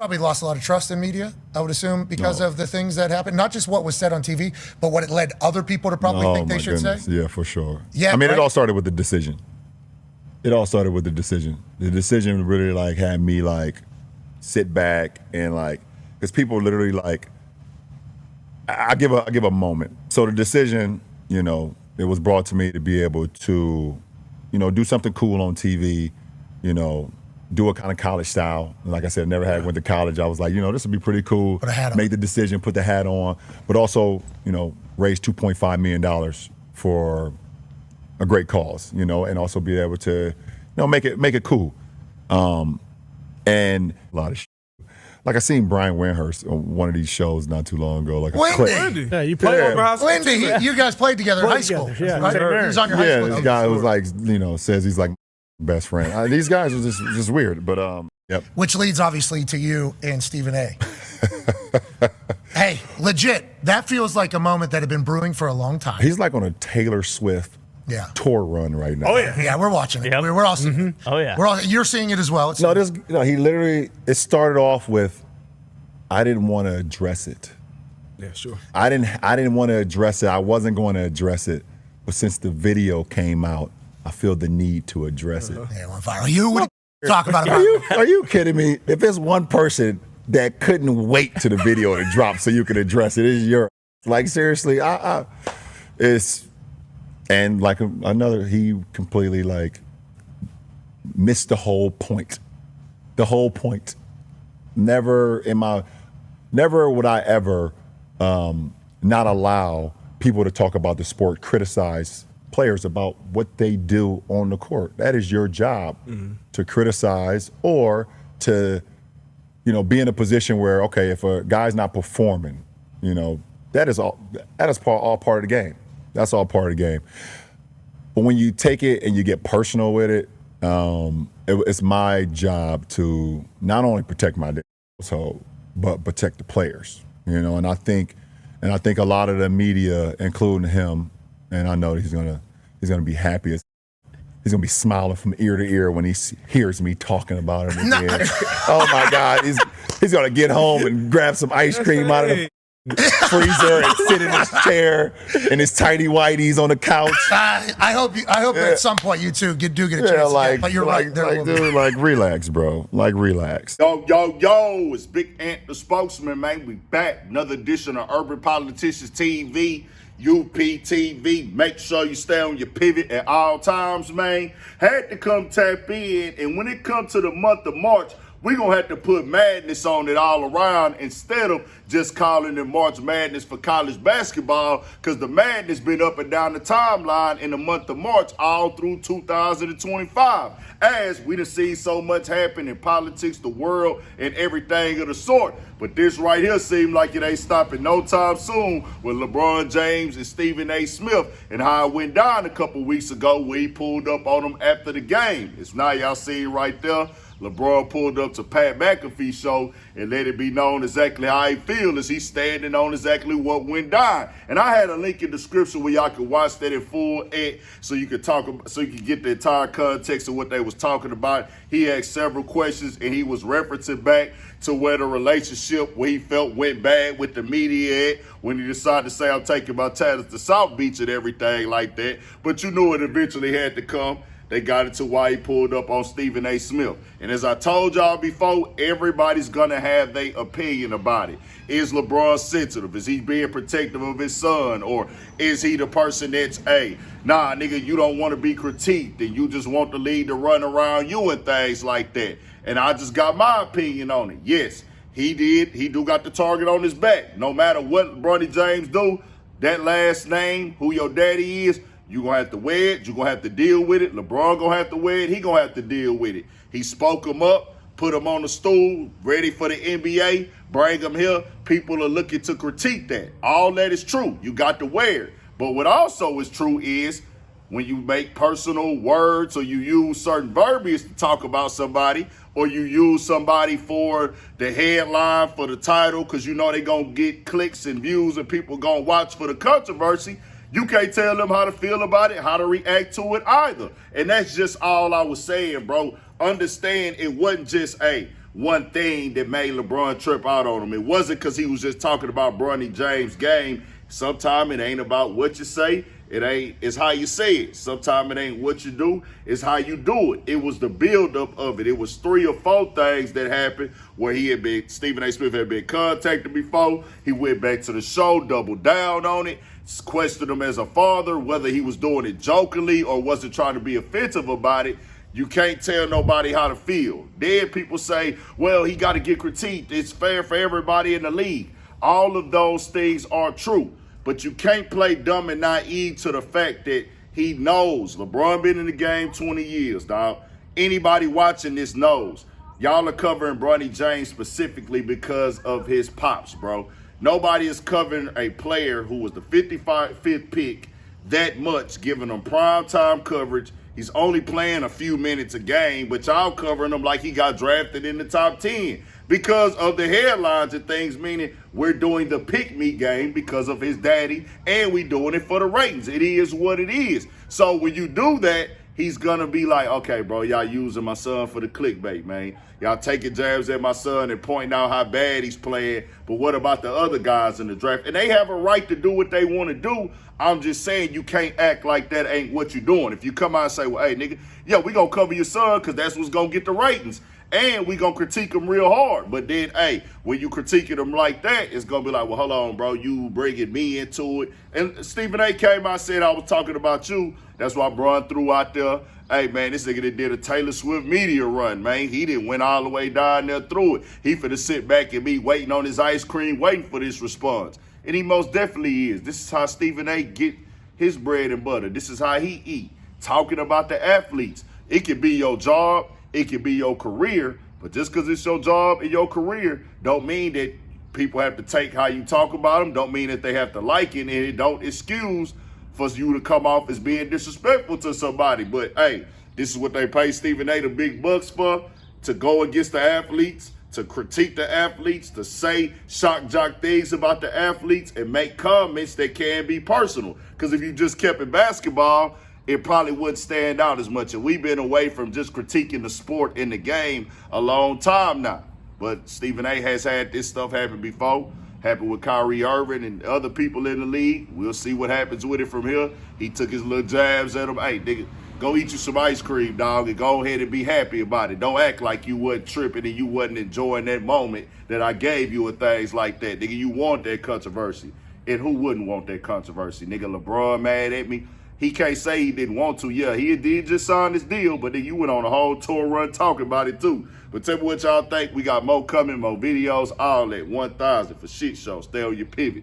Probably lost a lot of trust in media, I would assume, because of the things that happened. Not just what was said on TV, but what it led other people to probably think they should say. Yeah, for sure. Yeah, I mean, right? it all started with the decision. It all started with the decision. The decision really like had me like sit back and like, because people literally like, I give a moment. So the decision, you know, it was brought to me to be able to, you know, do something cool on TV, you know, do a kind of college style. And like I said, never had went to college. I was like, you know, this would be pretty cool. Put a hat on. Make the decision, put the hat on, but also, you know, raise $2.5 million for a great cause, you know, and also be able to, you know, make it cool. And a lot of shit. Like I seen Brian Windhurst on one of these shows not too long ago. Like a Wendy. Yeah, you played over high school. Wendy, you guys played together in high Played school. together, yeah. Right? He was on your high school this team. guy who's like, you know, says he's like best friend. These guys are just weird, but yep. Which leads obviously to you and Stephen A. Hey, legit, that feels like a moment that had been brewing for a long time. He's like on a Taylor Swift tour run right now. Oh yeah, Yeah, we're watching it. Yep. We're all seeing it. Oh, yeah. We're all, you're seeing it as well. It's, No, he literally, it started off with, I didn't want to address it. yeah, sure. I didn't want to address it. I wasn't going to address it. But since the video came out, I feel the need to address it. Yeah, on fire. You would talk about it. Are you kidding me? If there's one person that couldn't wait to the video to drop so you could address it, it's your, like seriously, it's, and like another, he completely like missed the whole point. The whole point. Never would I ever not allow people to talk about the sport, criticize players about what they do on the court. That is your job, to criticize or to, you know, be in a position where, okay, if a guy's not performing, you know, that is all part of the game. That's all part of the game. But when you take it and you get personal with it, it's my job to not only protect my household, but protect the players. You know, and I think a lot of the media, including him, and I know he's gonna be happy. He's gonna be smiling from ear to ear when he hears me talking about him again. Oh my God, he's gonna get home and grab some ice cream out of the freezer and sit in his chair and his tighty whiteys on the couch. I hope at some point you two do get a chance. Yeah, to like, get, but you're right. There will be. dude, like relax, bro. Like relax. Yo, it's Big Ant the spokesman, man. We back. Another edition of Urban Politicians TV, UPTV. Make sure you stay on your pivot at all times, man. Had to come tap in, and when it comes to the month of March, we're going to have to put madness on it all around instead of just calling it March Madness for college basketball, because the madness been up and down the timeline in the month of March all through 2025. As we done seen so much happen in politics, the world, and everything of the sort. But this right here seemed like it ain't stopping no time soon with LeBron James and Stephen A. Smith and how it went down a couple weeks ago where he pulled up on them after the game. It's now y'all see it right there. LeBron pulled up to Pat McAfee's show and let it be known exactly how he feels as he's standing on exactly what went down. And I had a link in the description where y'all could watch that in full so you could get the entire context of what they was talking about. He asked several questions and he was referencing back to where the relationship where he felt went bad with the media at when he decided to say, I'm taking my talents to South Beach and everything like that. But you knew it eventually had to come. They got into why he pulled up on Stephen A. Smith. And as I told y'all before, everybody's going to have their opinion about it. Is LeBron sensitive? Is he being protective of his son? Or is he the person that's, hey, nah, nigga, you don't want to be critiqued and you just want the league to run around you and things like that. And I just got my opinion on it. Yes, he did. He do got the target on his back. No matter what Bronny James do, that last name, who your daddy is, you're going to have to wear it. You're going to have to deal with it. LeBron going to have to wear it. He going to have to deal with it. He spoke him up, put him on the stool, ready for the NBA, bring him here. People are looking to critique that. All that is true. You got to wear it. But what also is true is when you make personal words or you use certain verbiage to talk about somebody, or you use somebody for the headline, for the title, because you know they're going to get clicks and views and people going to watch for the controversy, you can't tell them how to feel about it, how to react to it either. And that's just all I was saying, bro. Understand it wasn't just, hey, one thing that made LeBron trip out on him. It wasn't because he was just talking about Bronny James' game. Sometimes it ain't about what you say. It's how you say it. Sometimes it ain't what you do. It's how you do it. It was the buildup of it. It was 3 or 4 things that happened where Stephen A. Smith had been contacted before. He went back to the show, doubled down on it, questioned him as a father, whether he was doing it jokingly or wasn't trying to be offensive about it. You can't tell nobody how to feel. Then people say, well, he got to get critiqued. It's fair for everybody in the league. All of those things are true. But you can't play dumb and naive to the fact that he knows. LeBron been in the game 20 years, dog. Anybody watching this knows. Y'all are covering Bronny James specifically because of his pops, bro. Nobody is covering a player who was the 55th pick that much, giving him primetime coverage. He's only playing a few minutes a game, but y'all covering him like he got drafted in the top 10 because of the headlines and things, meaning we're doing the pick-me game because of his daddy, and we doing it for the ratings. It is what it is. So when you do that, he's going to be like, okay, bro, y'all using my son for the clickbait, man. Y'all taking jabs at my son and pointing out how bad he's playing, but what about the other guys in the draft? And they have a right to do what they want to do. I'm just saying you can't act like that ain't what you're doing. If you come out and say, well, hey, nigga, yeah, we going to cover your son because that's what's going to get the ratings. And we going to critique him real hard. But then, hey, when you critiquing him like that, it's going to be like, well, hold on, bro, you bringing me into it. And Stephen A. came out and said I was talking about you. That's why Bron threw out there, hey, man, this nigga that did a Taylor Swift media run, man. He didn't went all the way down there through it. He finna sit back and be waiting on his ice cream, waiting for this response. And he most definitely is. This is how Stephen A. get his bread and butter. This is how he eat. Talking about the athletes. It could be your job. It could be your career. But just because it's your job and your career don't mean that people have to take how you talk about them. Don't mean that they have to like it. And it don't excuse for you to come off as being disrespectful to somebody. But, hey, this is what they pay Stephen A. the big bucks for, to go against the athletes, to critique the athletes, to say shock jock things about the athletes and make comments that can be personal. Because if you just kept it basketball, it probably wouldn't stand out as much. And we've been away from just critiquing the sport in the game a long time now. But Stephen A. has had this stuff happen before. Happened with Kyrie Irving and other people in the league. We'll see what happens with it from here. He took his little jabs at him. Hey, nigga, go eat you some ice cream, dog, and go ahead and be happy about it. Don't act like you wasn't tripping and you wasn't enjoying that moment that I gave you and things like that. Nigga, you want that controversy. And who wouldn't want that controversy? Nigga, LeBron mad at me. He can't say he didn't want to. Yeah, he did just sign this deal, but then you went on a whole tour run talking about it too. But tell me what y'all think. We got more coming, more videos, all at 1,000 for shit show. Stay on your pivot.